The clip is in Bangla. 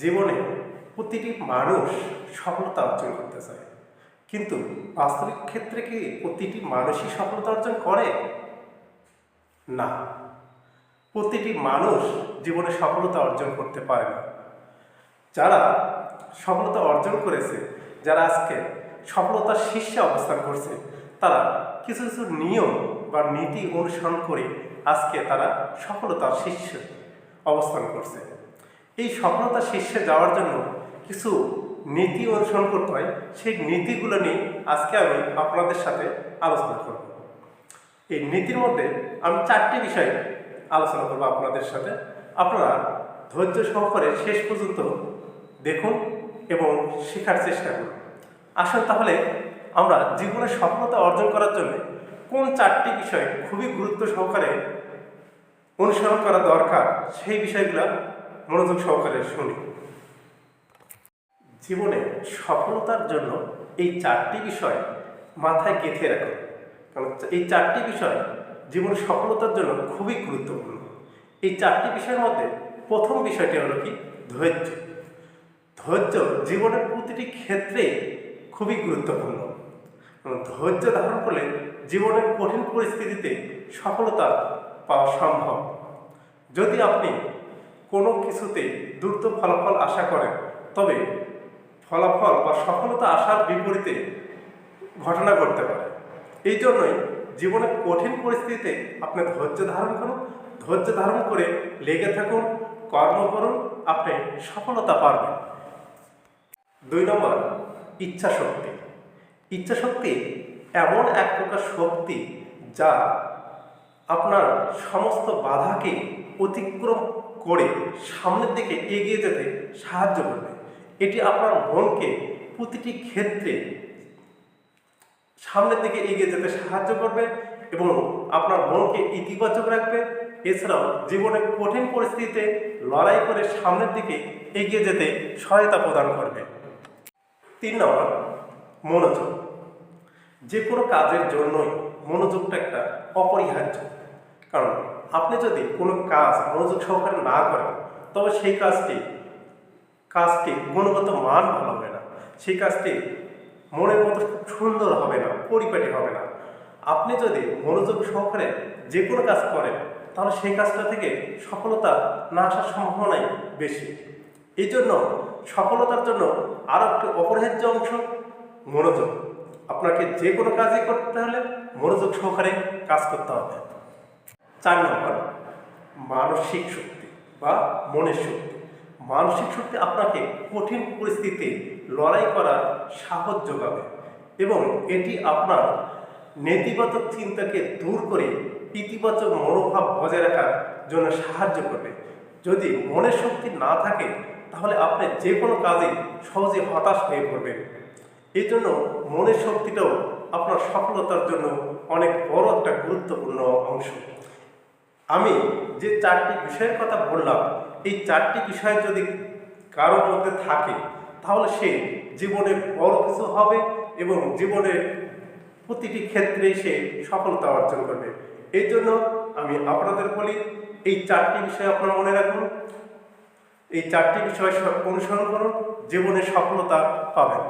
জীবনে প্রতিটি মানুষ সফলতা অর্জন করতে চায়, কিন্তু বাস্তবিক ক্ষেত্রে কি প্রতিটি মানুষই সফলতা অর্জন করে? না, প্রতিটি মানুষ জীবনে সফলতা অর্জন করতে পারে না। যারা সফলতা অর্জন করেছে, যারা আজকে সফলতার শীর্ষে অবস্থান করছে, তারা কিছু কিছু নিয়ম বা নীতি অনুসরণ করে আজকে তারা সফলতার শীর্ষে অবস্থান করছে। এই সফলতার শীর্ষে যাওয়ার জন্য কিছু নীতি অনুসরণ করতে হয়। সেই নীতিগুলো নিয়ে আজকে আমি আপনাদের সাথে আলোচনা করব। এই নীতির মধ্যে আমি 4টি বিষয় আলোচনা করব আপনাদের সাথে। আপনারা ধৈর্য সহকারে শেষ পর্যন্ত দেখুন এবং শেখার চেষ্টা করুন। আসুন তাহলে আমরা জীবনে সফলতা অর্জন করার জন্য কোন 4টি বিষয় খুবই গুরুত্ব সহকারে অনুসরণ করা দরকার, সেই বিষয়গুলো মনোযোগ সহকারে শুনি। জীবনে সফলতার জন্য এই 4টি বিষয় মাথায় গেঁথে রাখুন, কারণ এই 4টি বিষয় জীবনে সফলতার জন্য খুবই গুরুত্বপূর্ণ। এই 4টি বিষয়ের মধ্যে প্রথম বিষয়টি হলো কি? ধৈর্য। ধৈর্য জীবনের প্রতিটি ক্ষেত্রে খুবই গুরুত্বপূর্ণ। ধৈর্য ধারণ করলে জীবনের কঠিন পরিস্থিতিতে সফলতা পাওয়া সম্ভব। যদি আপনি কোনো কিছুতে দ্রুত ফলাফল আশা করেন, তবে ফলাফল বা সফলতা আসার বিপরীতে ঘটনা ঘটতে পারে। এই জন্যই জীবনের কঠিন পরিস্থিতিতে আপনি ধৈর্য ধারণ করুন, ধৈর্য ধারণ করে লেগে থাকুন, কর্ম করুন, আপনি সফলতা পাবেন। 2 নম্বর, ইচ্ছা শক্তি। ইচ্ছা শক্তি এমন এক প্রকার শক্তি যা আপনার সমস্ত বাধাকে অতিক্রম করে সামনের দিকে এগিয়ে যেতে সাহায্য করবে। এটি আপনার মনকে প্রতিটি ক্ষেত্রে সামনের দিকে এগিয়ে যেতে সাহায্য করবে এবং আপনার মনকে ইতিবাচক রাখবে। এছাড়াও জীবনের কঠিন পরিস্থিতিতে লড়াই করে সামনের দিকে এগিয়ে যেতে সহায়তা প্রদান করবে। 3 নম্বর, মনোযোগ। যে কোনো কাজের জন্যই মনোযোগটা একটা অপরিহার্য। কারণ আপনি যদি কোনো কাজ মনোযোগ সহকারে না করেন, তবে সেই কাজটি গুণগত মান ভালো হবে না, সেই কাজটি মনের মতো খুব সুন্দর হবে না, পরিপাটি হবে না। আপনি যদি মনোযোগ সহকারে যে কোনো কাজ করেন, তাহলে সেই কাজটা থেকে সফলতা না আসার সম্ভাবনাই বেশি। এই জন্য সফলতার জন্য আরও একটি অপরিহার্য অংশ মনোযোগ। আপনাকে যে কোনো কাজই করতে হলে মনোযোগ সহকারে কাজ করতে হবে। 4 নম্বর, মানসিক শক্তি বা মনের শক্তি। মানসিক শক্তি আপনাকে কঠিন পরিস্থিতিতে লড়াই করার সাহস যোগাবে এবং এটি আপনার নেতিবাচক চিন্তাকে দূর করে ইতিবাচক মনোভাব বজায় রাখার জন্য সাহায্য করবে। যদি মনের শক্তি না থাকে, তাহলে আপনি যে কোনো কাজে সহজে হতাশ হয়ে পড়বেন। এই জন্য মনের শক্তিটাও আপনার সফলতার জন্য অনেক বড় একটা গুরুত্বপূর্ণ অংশ। আমি যে 4টি বিষয়ের কথা বললাম, এই 4টি বিষয় যদি কারোর মধ্যে থাকে, তাহলে সে জীবনে বড় কিছু হবে এবং জীবনের প্রতিটি ক্ষেত্রেই সে সফলতা অর্জন করবে। এই জন্য আমি আপনাদের বলি, এই 4টি বিষয় আপনারা মনে রাখুন, এই 4টি বিষয় অনুসরণ করুন, জীবনে সফলতা পাবেন।